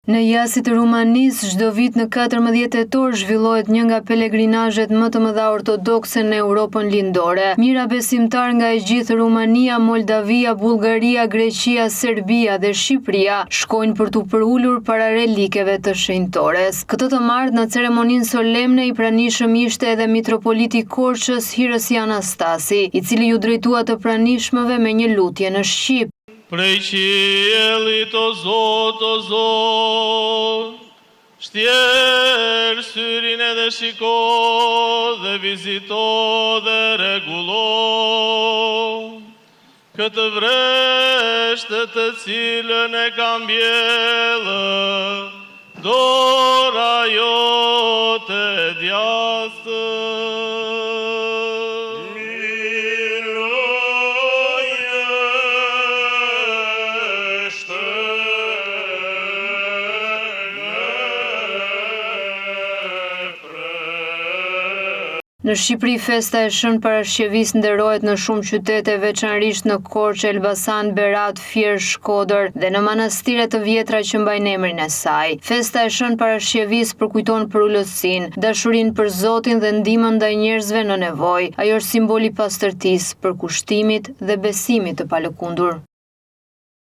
Në Jasit të Rumanisë, çdo vit në 14 tetor zhvillohet një nga pelegrinazhet më të mëdha ortodokse në Europën lindore. Mijëra besimtar nga e gjithë Rumania, Moldavia, Bullgaria, Greqia, Serbia dhe Shqipëria shkojnë për t'u përulur para relikeve të shenjtores. Këtë të martë në ceremoninë solemne i pranishëm ishte edhe mitropoliti i Korçës Hirësi Anastasi, i cili ju drejtua të pranishmëve me një lutje në shqip. Prej qiellit o Zot, shtjerë syrin edhe shiko dhe vizito dhe regullo këtë vreshtë të cilën e ka mbjellë dora jote djathtë. Në Shqipëri, festa e Shën Parashqevisë nderohet në shumë qytete, veçanërisht në Korçë, Elbasan, Berat, Fier, Shkodër dhe në manastire të vjetra që mbajnë emrin e saj. Festa e Shën Parashqevisë përkujton përullësinë, dashurinë për Zotin dhe ndihmën ndaj njerëzve në nevojë. Ajo është simboli i pastërtisë, përkushtimit dhe besimit të palëkundur.